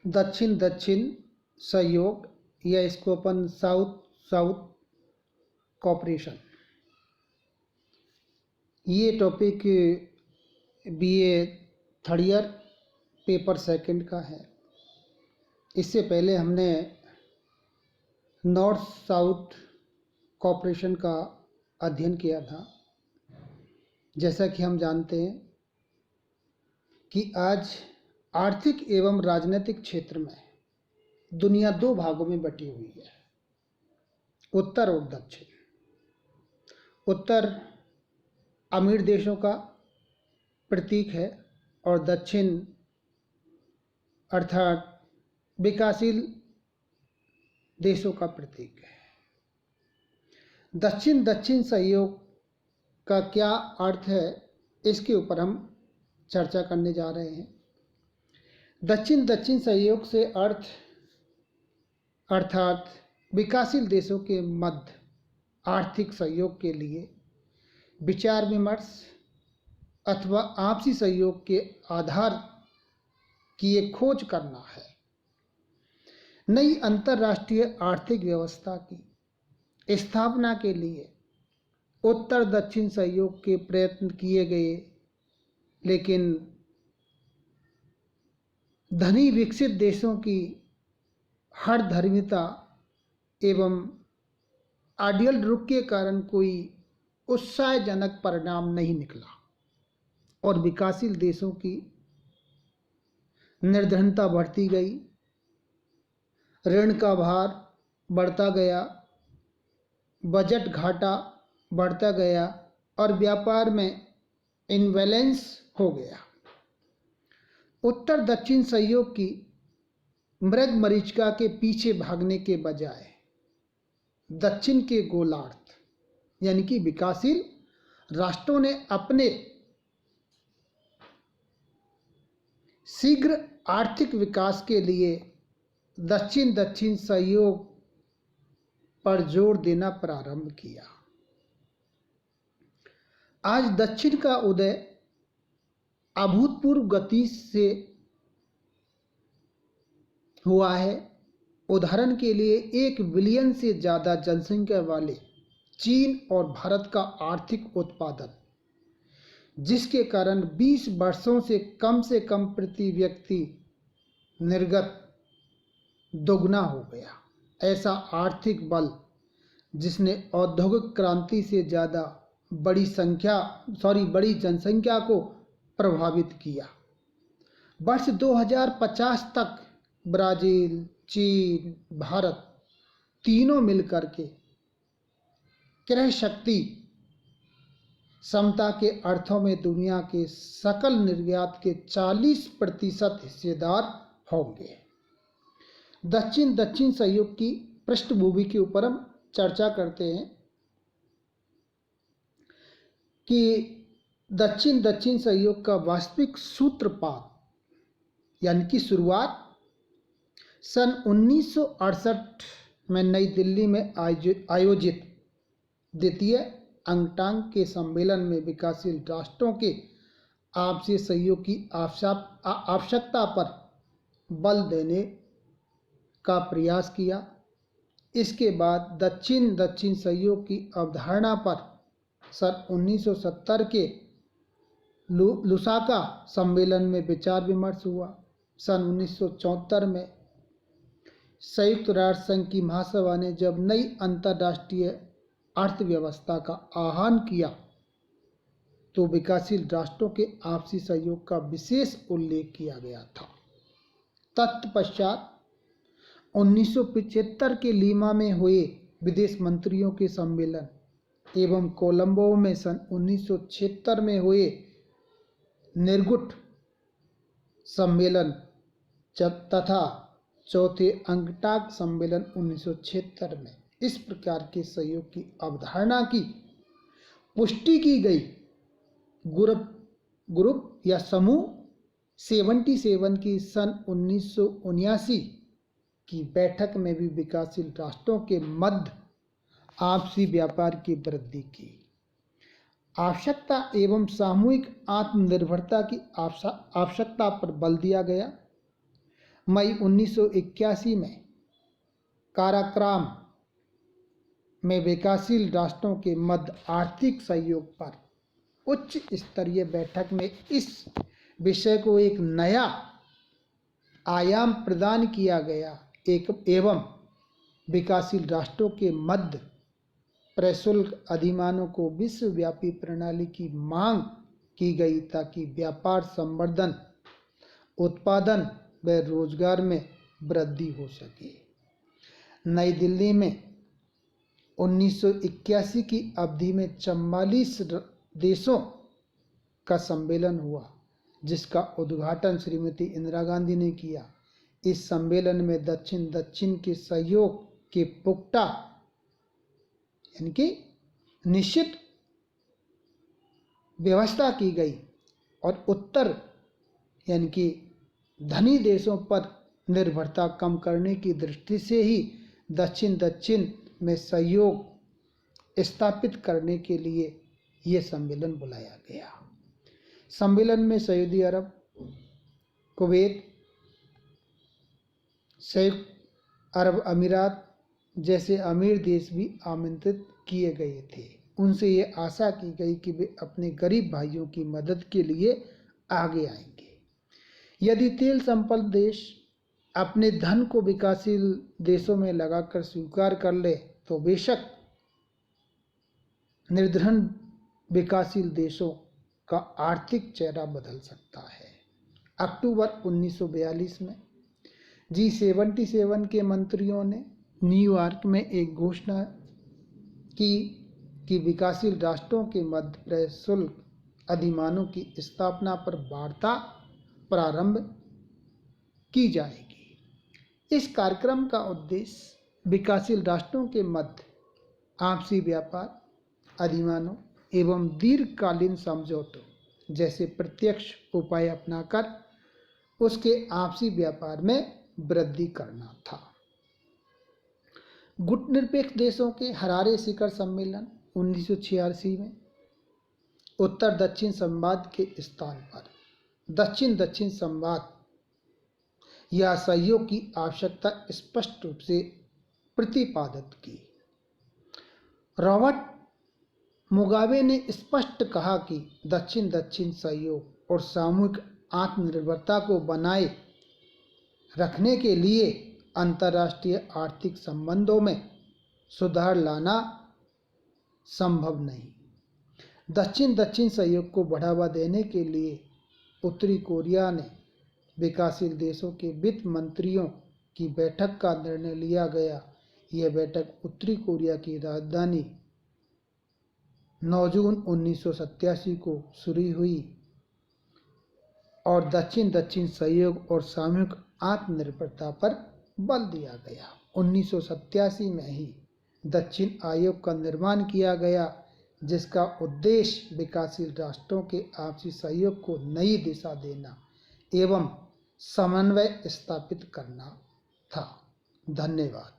दक्षिण दक्षिण सहयोग या इसको अपन साउथ साउथ कॉपरेशन, ये topic BA third year paper second का है। इससे पहले हमने नॉर्थ साउथ कॉपरेशन का अध्ययन किया था। जैसा कि हम जानते हैं कि आज आर्थिक एवं राजनीतिक क्षेत्र में दुनिया दो भागों में बटी हुई है, उत्तर और दक्षिण। उत्तर अमीर देशों का प्रतीक है और दक्षिण अर्थात विकासशील देशों का प्रतीक है। दक्षिण दक्षिण सहयोग का क्या अर्थ है, इसके ऊपर हम चर्चा करने जा रहे हैं। दक्षिण दक्षिण सहयोग से अर्थात विकासशील देशों के मध्य आर्थिक सहयोग के लिए विचार विमर्श अथवा आपसी सहयोग के आधार की एक खोज करना है। नई अंतर्राष्ट्रीय आर्थिक व्यवस्था की स्थापना के लिए उत्तर दक्षिण सहयोग के प्रयत्न किए गए, लेकिन धनी विकसित देशों की हठधर्मिता एवं आइडियल रुख के कारण कोई उत्साहजनक परिणाम नहीं निकला और विकासशील देशों की निर्धनता बढ़ती गई, ऋण का भार बढ़ता गया, बजट घाटा बढ़ता गया और व्यापार में इनबैलेंस हो गया। उत्तर दक्षिण सहयोग की मृग मरीचिका के पीछे भागने के बजाय दक्षिण के गोलार्ध यानी कि विकासशील राष्ट्रों ने अपने शीघ्र आर्थिक विकास के लिए दक्षिण दक्षिण सहयोग पर जोर देना प्रारंभ किया। आज दक्षिण का उदय अभूतपूर्व गति से हुआ है। उदाहरण के लिए 1 बिलियन से ज़्यादा जनसंख्या वाले चीन और भारत का आर्थिक उत्पादन, जिसके कारण 20 वर्षों से कम प्रति व्यक्ति निर्गत दोगुना हो गया। ऐसा आर्थिक बल जिसने औद्योगिक क्रांति से ज़्यादा बड़ी जनसंख्या को प्रभावित किया। वर्ष 2050 तक ब्राज़ील, चीन, भारत तीनों मिलकर के क्रय शक्ति समता के अर्थों में दुनिया के सकल निर्यात के 40% हिस्सेदार होंगे। दक्षिण दक्षिण सहयोग की पृष्ठभूमि के ऊपर हम चर्चा करते हैं कि दक्षिण दक्षिण सहयोग का वास्तविक सूत्रपात यानी कि शुरुआत सन 1968 में नई दिल्ली में आयोजित द्वितीय अंगटांग के सम्मेलन में विकासशील राष्ट्रों के आपसी सहयोग की आवश्यकता पर बल देने का प्रयास किया। इसके बाद दक्षिण दक्षिण सहयोग की अवधारणा पर सन 1970 के लुसाका सम्मेलन में विचार विमर्श हुआ। सन 1974 में संयुक्त राष्ट्र संघ की महासभा ने जब नई अंतर्राष्ट्रीय अर्थव्यवस्था का आह्वान किया तो विकासशील राष्ट्रों के आपसी सहयोग का विशेष उल्लेख किया गया था। तत्पश्चात 1975 के लीमा में हुए विदेश मंत्रियों के सम्मेलन एवं कोलंबो में सन 1976 में हुए निर्गुट सम्मेलन तथा चौथे अंगटांग सम्मेलन 1976 में इस प्रकार के सहयोग की अवधारणा की पुष्टि की गई। ग्रुप या समूह 77 की सन 1979 की बैठक में भी विकासशील राष्ट्रों के मध्य आपसी व्यापार की वृद्धि की आवश्यकता एवं सामूहिक आत्मनिर्भरता की आवश्यकता पर बल दिया गया। मई 1981 में काराकोरम में विकासशील राष्ट्रों के मध्य आर्थिक सहयोग पर उच्च स्तरीय बैठक में इस विषय को एक नया आयाम प्रदान किया गया एवं विकासशील राष्ट्रों के मध्य प्रशुल्क अधिमानों को विश्वव्यापी प्रणाली की मांग की गई ताकि व्यापार संवर्धन, उत्पादन व रोजगार में वृद्धि हो सके। नई दिल्ली में 1981 की अवधि में 44 देशों का सम्मेलन हुआ, जिसका उद्घाटन श्रीमती इंदिरा गांधी ने किया। इस सम्मेलन में दक्षिण दक्षिण के सहयोग के पुख्ता यानी कि निश्चित व्यवस्था की गई और उत्तर यानी कि धनी देशों पर निर्भरता कम करने की दृष्टि से ही दक्षिण दक्षिण में सहयोग स्थापित करने के लिए यह सम्मेलन बुलाया गया। सम्मेलन में सऊदी अरब, कुवैत, संयुक्त अरब अमीरात जैसे अमीर देश भी आमंत्रित किए गए थे। उनसे ये आशा की गई कि वे अपने गरीब भाइयों की मदद के लिए आगे आएंगे। यदि तेल संपन्न देश अपने धन को विकासशील देशों में लगाकर स्वीकार कर ले तो बेशक निर्धन विकासशील देशों का आर्थिक चेहरा बदल सकता है। अक्टूबर 1942 में G77 के मंत्रियों ने न्यूयॉर्क में एक घोषणा की कि विकासशील राष्ट्रों के मध्य प्रशुल्क अधिमानों की स्थापना पर वार्ता प्रारंभ की जाएगी। इस कार्यक्रम का उद्देश्य विकासशील राष्ट्रों के मध्य आपसी व्यापार अधिमानों एवं दीर्घकालीन समझौतों जैसे प्रत्यक्ष उपाय अपनाकर उसके आपसी व्यापार में वृद्धि करना था। गुटनिरपेक्ष देशों के हरारे शिखर सम्मेलन 1986 में उत्तर दक्षिण संवाद के स्थान पर दक्षिण दक्षिण संवाद या सहयोग की आवश्यकता स्पष्ट रूप से प्रतिपादित की। रॉबर्ट मुगाबे ने स्पष्ट कहा कि दक्षिण दक्षिण सहयोग और सामूहिक आत्मनिर्भरता को बनाए रखने के लिए अंतर्राष्ट्रीय आर्थिक संबंधों में सुधार लाना संभव नहीं। दक्षिण दक्षिण सहयोग को बढ़ावा देने के लिए उत्तरी कोरिया ने विकासशील देशों के वित्त मंत्रियों की बैठक का निर्णय लिया गया। यह बैठक उत्तरी कोरिया की राजधानी 9 जून 1987 को शुरू हुई और दक्षिण दक्षिण सहयोग और सामूहिक आत्मनिर्भरता पर बल दिया गया। 1987 में ही दक्षिण आयोग का निर्माण किया गया, जिसका उद्देश्य विकासशील राष्ट्रों के आपसी सहयोग को नई दिशा देना एवं समन्वय स्थापित करना था। धन्यवाद।